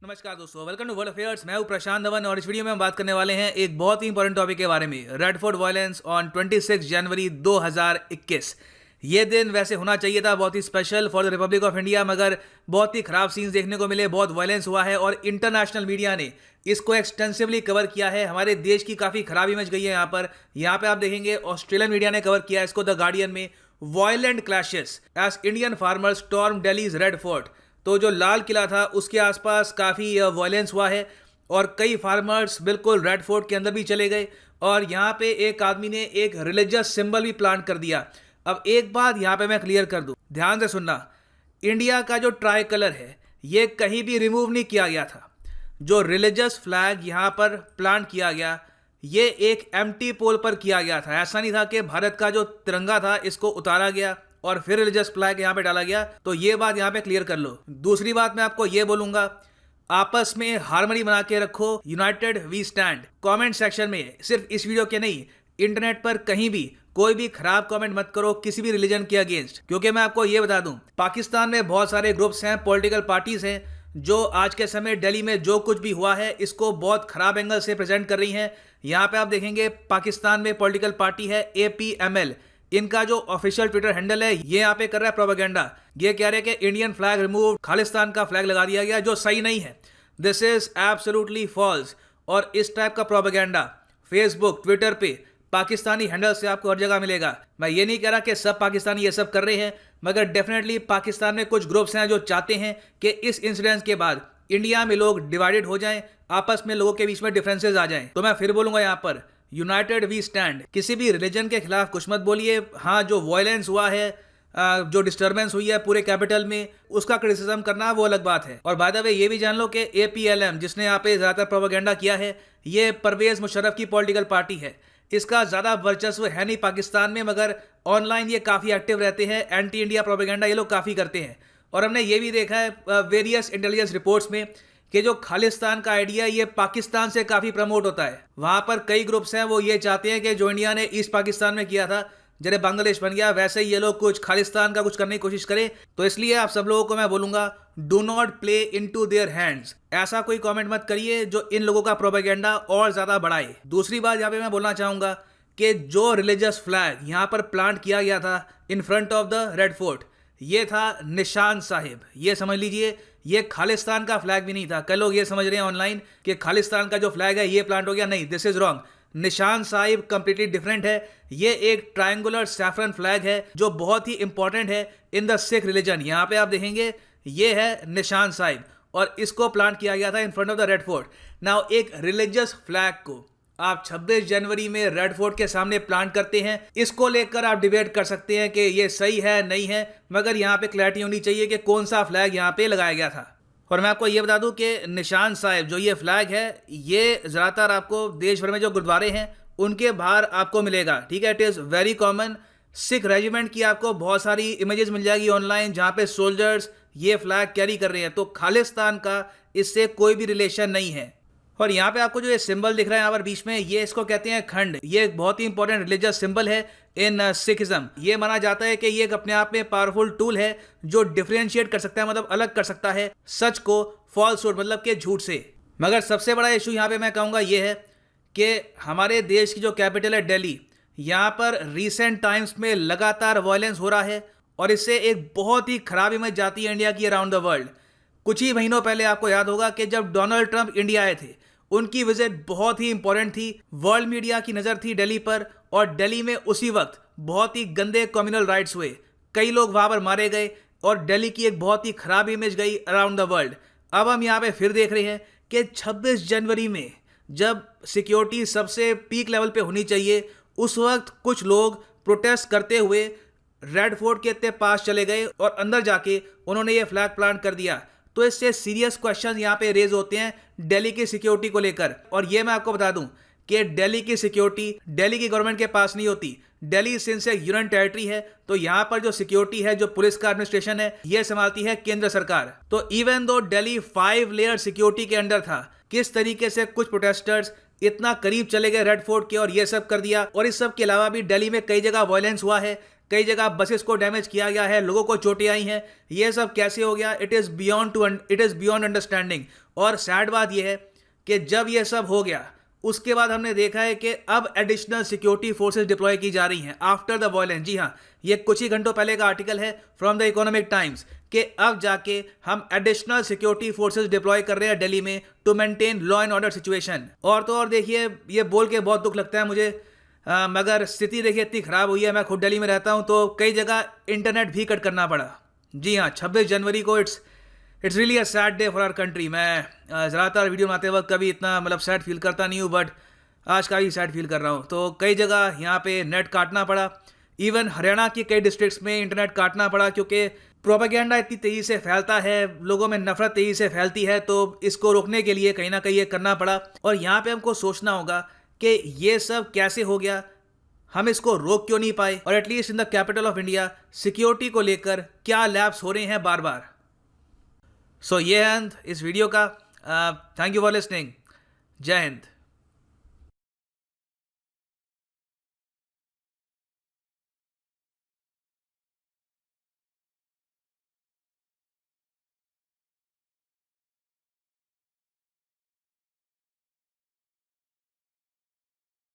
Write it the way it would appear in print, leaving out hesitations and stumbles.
नमस्कार दोस्तों, welcome to world affairs. मैं हूं प्रशांत धवन और इस वीडियो में हम बात करने वाले हैं एक बहुत ही इंपॉर्टेंट टॉपिक के बारे में, Red Fort violence on 26 January 2021। ये दिन वैसे होना चाहिए था बहुत ही special for the Republic of India, मगर बहुत ही खराब सीन्स देखने को मिले, बहुत वायलेंस हुआ है और इंटरनेशनल मीडिया ने इसको एक्सटेंसिवली कवर किया है। हमारे देश की काफ़ी खराब इमेज गई है यहाँ पे आप देखेंगे ऑस्ट्रेलियन मीडिया ने कवर किया है इसको द गार्डियन में। Violent clashes as Indian farmers storm Delhi's Red Fort. तो जो लाल किला था उसके आसपास काफ़ी वायलेंस हुआ है और कई फार्मर्स बिल्कुल रेड फोर्ट के अंदर भी चले गए और यहाँ पे एक आदमी ने एक रिलीजियस सिंबल भी प्लांट कर दिया। अब एक बात यहाँ पे मैं क्लियर कर दूँ, ध्यान से सुनना। इंडिया का जो ट्राई कलर है ये कहीं भी रिमूव नहीं किया गया था। जो रिलीजियस फ्लैग यहाँ पर प्लांट किया गया ये एक एम्प्टी पोल पर किया गया था। ऐसा नहीं था कि भारत का जो तिरंगा था इसको उतारा गया और फिर रिलीजियस फ्लैग यहाँ पे डाला गया। तो ये बात यहाँ पे क्लियर कर लो। दूसरी बात मैं आपको ये बोलूंगा, आपस में हार्मनी बना के रखो, united we stand. Comment section में, सिर्फ इस वीडियो के नहीं, इंटरनेट पर कहीं भी कोई भी खराब कमेंट मत करो किसी भी रिलीजन के अगेंस्ट, क्योंकि मैं आपको ये बता दूं पाकिस्तान में बहुत सारे ग्रुप्स हैं, पॉलिटिकल पार्टीज हैं जो आज के समय दिल्ली में जो कुछ भी हुआ है इसको बहुत खराब एंगल से प्रेजेंट कर रही हैं। यहाँ पे आप देखेंगे पाकिस्तान में पॉलिटिकल पार्टी है APML, इनका जो ऑफिशियल ट्विटर हैंडल है ये यहाँ पे कर रहा है प्रोपेगेंडा। ये कह रहे हैं कि इंडियन फ्लैग रिमूव, खालिस्तान का फ्लैग लगा दिया गया, जो सही नहीं है। This is absolutely false. और इस टाइप का प्रोपेगेंडा फेसबुक, ट्विटर पे पाकिस्तानी हैंडल से आपको हर जगह मिलेगा। मैं ये नहीं कह रहा कि सब पाकिस्तानी ये सब कर रहे हैं, मगर डेफिनेटली पाकिस्तान में कुछ ग्रुप्स हैं जो चाहते हैं कि इस इंसिडेंट के बाद इंडिया में लोग डिवाइडेड हो जाएं, आपस में लोगों के बीच में डिफरेंसेस आ जाएं। तो मैं फिर बोलूंगा यहाँ पर, यूनाइटेड वी स्टैंड। किसी भी रिलीजन के खिलाफ कुछ मत बोलिए। हाँ, जो वायलेंस हुआ है, जो डिस्टर्बेंस हुई है पूरे कैपिटल में, उसका क्रिटिसिज्म करना वो अलग बात है। और बाय द वे ये भी जान लो कि APLM जिसने यहाँ पे ज़्यादातर प्रोपेगेंडा किया है ये परवेज मुशर्रफ की पॉलिटिकल पार्टी है। इसका ज़्यादा वर्चस्व है नहीं पाकिस्तान में, मगर ऑनलाइन ये काफ़ी एक्टिव रहते हैं। एंटी इंडिया प्रोपेगेंडा ये लोग काफ़ी करते हैं। और हमने ये भी देखा है वेरियस इंटेलिजेंस रिपोर्ट्स में कि जो खालिस्तान का आइडिया ये पाकिस्तान से काफ़ी प्रमोट होता है। वहाँ पर कई ग्रुप्स हैं वो ये चाहते हैं कि जो इंडिया ने ईस्ट पाकिस्तान में किया था, जैसे बांग्लादेश बन गया, वैसे ही ये लोग कुछ खालिस्तान का कुछ करने की कोशिश करें। तो इसलिए आप सब लोगों को मैं बोलूँगा, do not play into their hands. ऐसा कोई कमेंट मत करिए जो इन लोगों का प्रोपेगेंडा और ज़्यादा बढ़ाए। दूसरी बात यहाँ पे मैं बोलना चाहूँगा कि जो रिलीजियस फ्लैग यहाँ पर प्लांट किया गया था in front of the red fort, ये था निशान साहिब। ये समझ लीजिए ये खालिस्तान का फ्लैग भी नहीं था। कई लोग ये समझ रहे हैं ऑनलाइन कि खालिस्तान का जो फ्लैग है ये प्लांट हो गया, नहीं, दिस इज रॉन्ग। निशान साहिब कंप्लीटली डिफरेंट है। ये एक ट्रायंगुलर सैफरन फ्लैग है जो बहुत ही इंपॉर्टेंट है इन द सिख रिलीजन। यहाँ पे आप देखेंगे ये है निशान साहिब और इसको प्लांट किया गया था in front of the red fort. Now एक रिलीजियस फ्लैग को आप 26 जनवरी में रेड फोर्ट के सामने प्लांट करते हैं, इसको लेकर आप डिबेट कर सकते हैं कि ये सही है नहीं है, मगर यहाँ पे क्लैरिटी होनी चाहिए कि कौन सा फ्लैग यहाँ पे लगाया गया था। और मैं आपको ये बता दूं कि निशान साहिब जो ये फ्लैग है ये ज़्यादातर आपको देश भर में जो गुरुद्वारे हैं उनके बाहर आपको मिलेगा, ठीक है। It is very common. Sikh regiment की आपको बहुत सारी इमेजेस मिल जाएगी ऑनलाइन जहाँ पे सोल्जर्स ये फ्लैग कैरी कर रहे हैं। तो खालिस्तान का इससे कोई भी रिलेशन नहीं है। और यहाँ पे आपको जो ये सिंबल दिख रहा है यहाँ पर बीच में, ये इसको कहते हैं खंड। ये एक बहुत ही इंपॉर्टेंट रिलीजियस सिंबल है इन सिखिज्म। ये माना जाता है कि ये एक अपने आप में पावरफुल टूल है जो डिफरेंशिएट कर सकता है, मतलब अलग कर सकता है सच को फॉल्सहुड, मतलब के झूठ से। मगर सबसे बड़ा इशू यहाँ पे मैं कहूँगा ये है कि हमारे देश की जो कैपिटल है दिल्ली, यहाँ पर रिसेंट टाइम्स में लगातार वायलेंस हो रहा है और इससे एक बहुत ही खराब इमेज जाती है इंडिया की अराउंड द वर्ल्ड। कुछ ही महीनों पहले आपको याद होगा कि जब डोनाल्ड ट्रंप इंडिया आए थे, उनकी विजिट बहुत ही इंपॉर्टेंट थी। वर्ल्ड मीडिया की नज़र थी दिल्ली पर और दिल्ली में उसी वक्त बहुत ही गंदे कम्युनल राइट्स हुए, कई लोग वहाँ पर मारे गए और दिल्ली की एक बहुत ही खराब इमेज गई अराउंड द वर्ल्ड। अब हम यहाँ पे फिर देख रहे हैं कि 26 जनवरी में जब सिक्योरिटी सबसे पीक लेवल पे होनी चाहिए, उस वक्त कुछ लोग प्रोटेस्ट करते हुए रेड फोर्ट के इतने पास चले गए और अंदर जाके उन्होंने ये फ्लैग प्लांट कर दिया। तो इससे सीरियस क्वेश्चन यहाँ पे रेज होते हैं दिल्ली की सिक्योरिटी को लेकर। और ये मैं आपको बता दूं कि दिल्ली की सिक्योरिटी दिल्ली की गवर्नमेंट के पास नहीं होती। दिल्ली सिंस एक यूनियन टेरिटरी है, तो यहाँ पर जो सिक्योरिटी है, जो पुलिस का एडमिनिस्ट्रेशन है, ये संभालती है केंद्र सरकार। तो even though Delhi 5 layer security के अंडर था, किस तरीके से कुछ प्रोटेस्टर्स इतना करीब चले गए रेड फोर्ट के और ये सब कर दिया। और इस सब के अलावा भी दिल्ली में कई जगह वायलेंस हुआ है, कई जगह बसेस को डैमेज किया गया है, लोगों को चोटें आई हैं। ये सब कैसे हो गया? It is beyond understanding. और सैड बात यह है कि जब ये सब हो गया उसके बाद हमने देखा है कि अब एडिशनल सिक्योरिटी फोर्सेस डिप्लॉय की जा रही हैं आफ्टर द वायलेंस। जी हाँ, ये कुछ ही घंटों पहले का आर्टिकल है फ्रॉम द इकोनॉमिक टाइम्स कि अब जाके हम एडिशनल सिक्योरिटी फोर्सेस डिप्लॉय कर रहे हैं दिल्ली में to maintain law and order situation. और तो और देखिए, ये बोल के बहुत दुख लगता है मुझे, मगर स्थिति देखिए इतनी ख़राब हुई है। मैं खुद दिल्ली में रहता हूँ तो कई जगह इंटरनेट भी कट करना पड़ा। जी हाँ, 26 जनवरी को it's really a sad day for our country. मैं ज़्यादातर वीडियो बनाते वक्त कभी इतना मतलब सैड फील करता नहीं हूँ, बट आज काफ़ी सैड फील कर रहा हूँ। तो कई जगह यहाँ पे नेट काटना पड़ा, इवन हरियाणा के कई डिस्ट्रिक्ट्स में इंटरनेट काटना पड़ा क्योंकि प्रोपेगेंडा इतनी तेज़ी से फैलता है, लोगों में नफरत तेज़ी से फैलती है, तो इसको रोकने के लिए कहीं ना कहीं ये करना पड़ा। और यहाँ पे हमको सोचना होगा कि ये सब कैसे हो गया, हम इसको रोक क्यों नहीं पाए, और at least in the capital of India security को लेकर क्या लैप्स हो रहे हैं बार बार। सो ये अंत इस वीडियो का। Thank you for listening. जय हिंद।